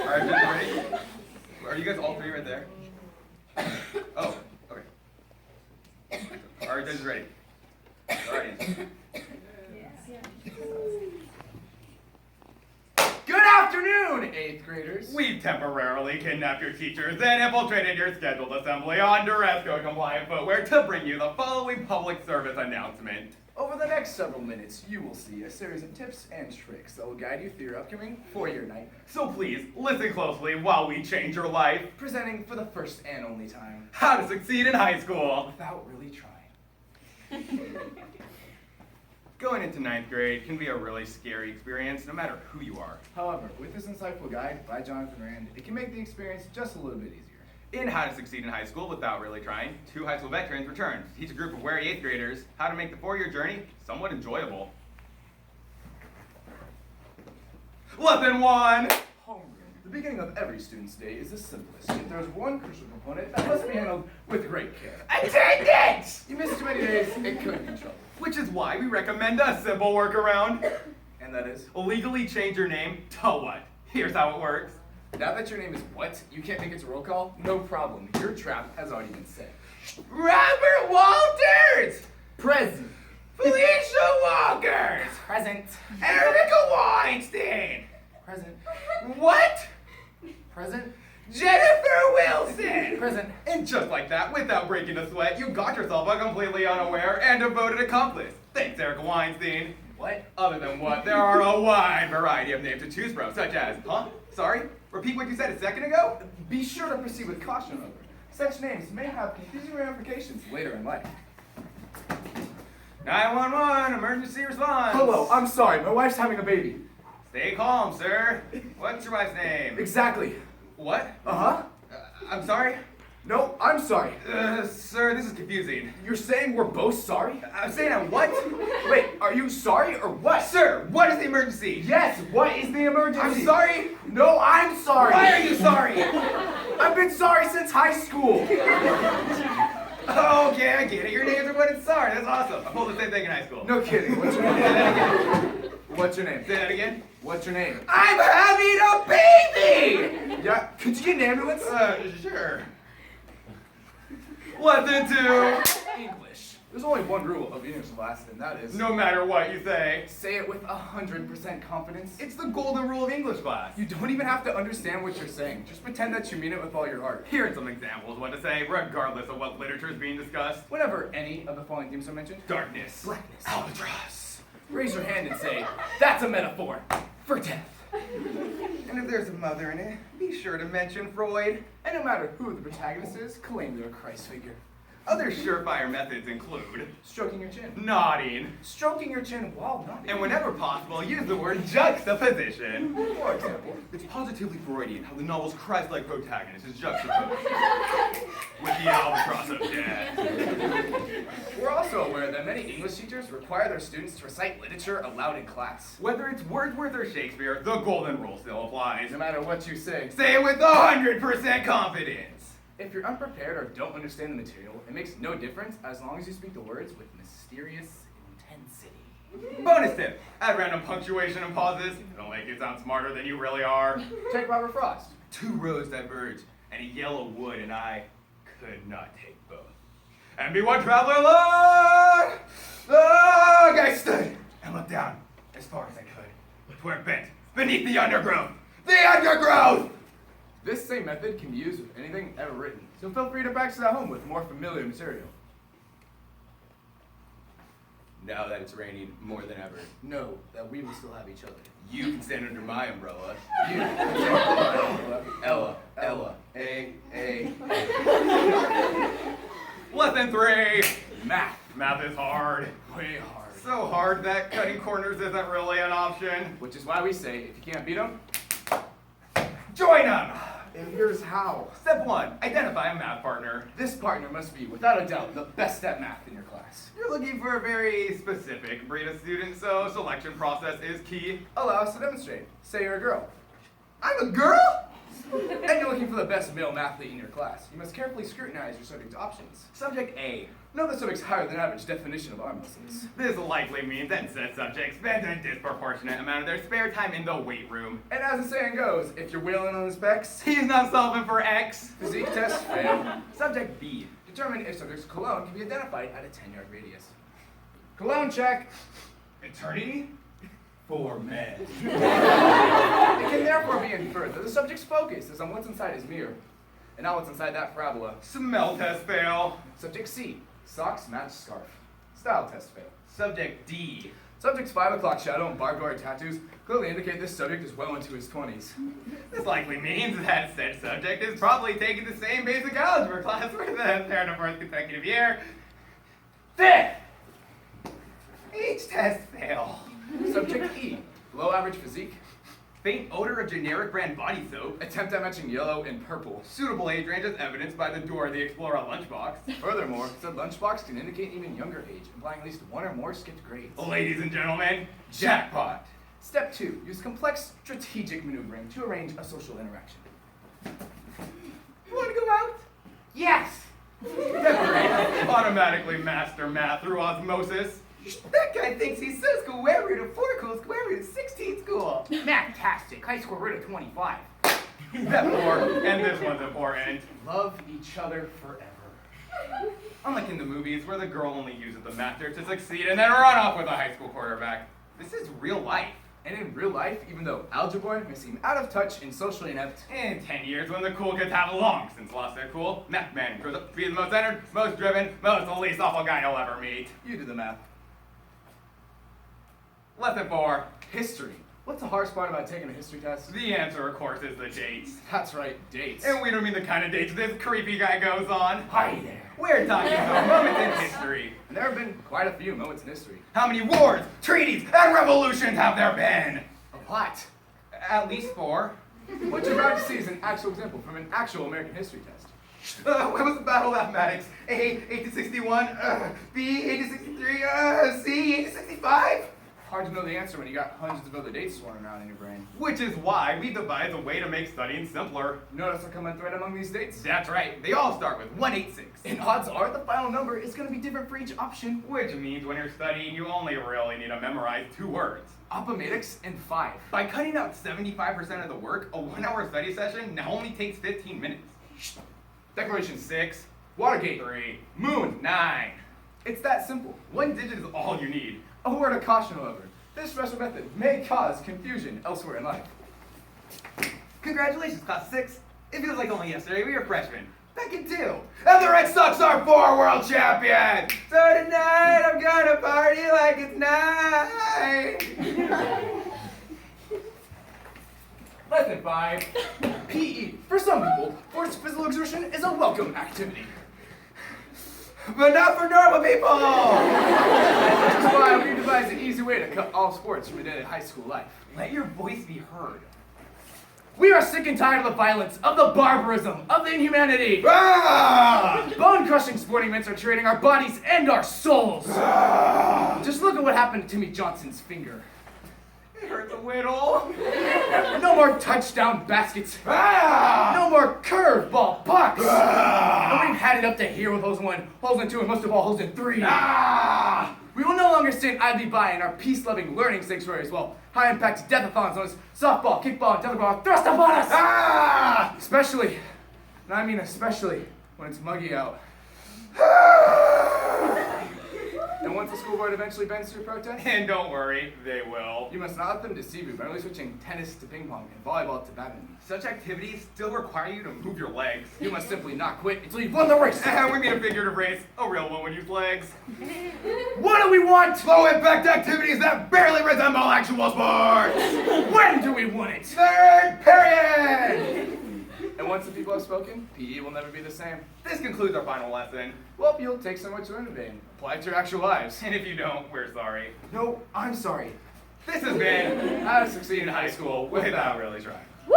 Alright, guys, ready? Are you guys all three right there? Oh, okay. Alright, guys, ready? Alright. Good afternoon, 8th graders. We've temporarily kidnapped your teachers and infiltrated your scheduled assembly on dress code compliant footwear to bring you the following public service announcement. Over the next several minutes, you will see a series of tips and tricks that will guide you through your upcoming four-year night. So please, listen closely while we change your life. Presenting for the first and only time, How to succeed in high school. without really trying. Going into 9th grade can be a really scary experience, no matter who you are. However, with this insightful guide by Jonathan Rand, it can make the experience just a little bit easier. In How to Succeed in High School Without Really Trying, two high school veterans return to teach a group of wary 8th graders how to make the four-year journey somewhat enjoyable. Lesson 1! Homeroom. The beginning of every student's day is the simplest, yet there's one crucial component that must be handled with great care. Attendance! You miss too many days, it could be trouble. Which is why we recommend a simple workaround. And that is, Legally change your name to what? Here's how it works. now that your name is what, you can't make it to roll call? No problem. Your trap has already been set. Robert Walters! Present. Felicia Walker! Present. Erica Weinstein! Present. What? Present. Jennifer Wilson! Present. And just like that, without breaking a sweat, you got yourself a completely unaware and devoted accomplice. Thanks, Erica Weinstein. What? Other than what, there are a wide variety of names to choose from, such as, Sorry? Repeat what you said a second ago? Be sure to proceed with caution, however. Such names may have confusing ramifications later in life. 911, emergency response. Hello, I'm sorry, my wife's having a baby. Stay calm, sir. What's your wife's name? Exactly. What? Uh-huh. I'm sorry? No, I'm sorry. Sir, this is confusing. You're saying we're both sorry? I'm saying I'm what? Wait, are you sorry or what? Sir, what is the emergency? Yes, what is the emergency? I'm sorry? No, I'm sorry. Why are you sorry? I've been sorry since high school. Okay, I get it. Your names are what it's sorry. That's awesome. I pulled the same thing in high school. No kidding. What's your Say name? that again. What's your name? Say that again. What's your name? I'm having a baby! Yeah, could you get an ambulance? Sure. Lesson 2. English. There's only one rule of English class, and that is... No matter what you say. Say it with 100% confidence. It's the golden rule of English class. You don't even have to understand what you're saying. Just pretend that you mean it with all your heart. Here are some examples of what to say, regardless of what literature is being discussed. Whenever any of the following themes are mentioned, Darkness. blackness, Albatross. raise your hand and say, that's a metaphor for death. And if there's a mother in it, be sure to mention Freud. And no matter who the protagonist is, claim they're a Christ figure. Other surefire methods include Stroking your chin. nodding, Stroking your chin while nodding. and whenever possible, use the word juxtaposition. For example, It's positively Freudian how the novel's Christ-like protagonist is juxtaposed with the albatross of death. we're also aware that many English teachers require their students to recite literature aloud in class. Whether it's Wordsworth or Shakespeare, the golden rule still applies. No matter what you say. Say it with 100% confidence. If you're unprepared or don't understand the material, it makes no difference as long as you speak the words with mysterious intensity. Bonus tip, add random punctuation and pauses. It'll make you sound smarter than you really are. Take Robert Frost. 2 roads diverge, and a yellow wood, and I could not take both. And be one traveler alone! I stood and looked down as far as I could, where it bent beneath the undergrowth. The undergrowth! This same method can be used with anything ever written, so feel free to practice at home with more familiar material. Now that it's raining more than ever, Know that we will still have each other. you can stand under my umbrella. You. Ella, A. Lesson 3. Math. Math is hard. Way hard. So hard that cutting corners isn't really an option. Which is why we say, if you can't beat them, Join them! and here's how. Step 1, identify a math partner. This partner must be, without a doubt, the best at math in your class. You're looking for a very specific breed of student, so selection process is key. Allow us to demonstrate. Say you're a girl. I'm a girl? And you're looking for the best male mathlete in your class. You must carefully scrutinize your subject's options. Subject A. Know the subject's higher than average definition of arm muscles. This likely means that said subject spends a disproportionate amount of their spare time in the weight room. And as the saying goes, if you're wailing on the specs, He's not solving for X. physique test fail. Subject B. Determine if subject's cologne can be identified at a 10-yard radius. Cologne check. Eternity? For men. It can therefore be inferred that the subject's focus is on what's inside his mirror, and not what's inside that parabola. Smell test fail. Subject C. Socks match scarf. Style test fail. Subject D. Subject's 5 o'clock shadow and barbed wire tattoos clearly indicate this subject is well into his 20s. This likely means that said subject is probably taking the same basic algebra class for the third or fourth consecutive year. Fifth! Each test fail. Subject E. Below average physique. Faint odor of generic brand body soap. Attempt at matching yellow and purple. Suitable age range as evidenced by the door of the Explorer lunchbox. Furthermore, said lunchbox can indicate an even younger age, implying at least one or more skipped grades. Ladies and gentlemen, jackpot. Step 2. Use complex strategic maneuvering to arrange a social interaction. You want to go out? Yes! Great. Automatically master math through osmosis. That guy thinks he's so square root of 4 cool, square root of 16 school. Mathtastic. High square root of 25. Step 4, and this one's important. Love each other forever. Unlike in the movies where the girl only uses the master to succeed and then run off with a high school quarterback, this is real life. And in real life, even though algebra may seem out of touch and socially inept, In 10 years, when the cool kids have long since lost their cool, math man grows up to be the most centered, most driven, most least awful guy you'll ever meet. you do the math. Lesson 4. History. What's the hardest part about taking a history test? The answer, of course, is the dates. That's right, dates. And we don't mean the kind of dates this creepy guy goes on. Hi there. We're talking about moments in history. And there have been quite a few moments in history. How many wars, treaties, and revolutions have there been? A lot. At least 4. What you're about to see is an actual example from an actual American history test. When was the Battle of Mathematics? A, 1861, B, 1863, C, 1865? Hard to know the answer when you got hundreds of other dates swarming around in your brain. Which is why we devised a way to make studying simpler. Notice a common thread among these dates? That's right, they all start with 186. And odds are the final number is going to be different for each option. Which means when you're studying, you only really need to memorize 2 words. Appomattox and 5. By cutting out 75% of the work, a 1-hour study session now only takes 15 minutes. Declaration 6, Watergate. 3, Moon. 9. It's that simple. 1 digit is all you need. A word of caution, however. This special method may cause confusion elsewhere in life. Congratulations, class 6. It feels like only yesterday we were freshmen. Back in 2. And the Red Sox are 4 world champions! So tonight I'm gonna party like it's 9! Lesson 5. PE. For some people, forced physical exertion is a welcome activity. But not for normal people! Which is why we devised an easy way to cut all sports from a day in high school life. Let your voice be heard. We are sick and tired of the violence, of the barbarism, of the inhumanity. Ah! Bone-crushing sporting events are trading our bodies and our souls. Ah! Just look at what happened to Timmy Johnson's finger. It hurts a little. No more touchdown baskets. Ah! No more curveball pucks. Ah! And we've had it up to here with holes in 1, holes in 2, and most of all, holes in 3. Ah! We will no longer stand idly by in our peace-loving learning sanctuaries while high-impact death-a-thons known as softball, kickball, and tetherball are thrust upon us! Ah! Especially, and I mean especially, when it's muggy out. And once the school board eventually bends to your protest, And don't worry, they will. you must not let them deceive you by only switching tennis to ping pong and volleyball to badminton. Such activities still require you to move your legs. You must simply not quit until you've won the race. And we mean a figurative race. A real one would use legs. What do we want? Low impact activities that barely resemble actual sports. When do we want it? Third period. And once the people have spoken, PE will never be the same. This concludes our final lesson. Well, you'll take so much to learn today and apply it to your actual lives. And if you don't, we're sorry. No, I'm sorry. This has been How to succeed in high school without really trying. Woo!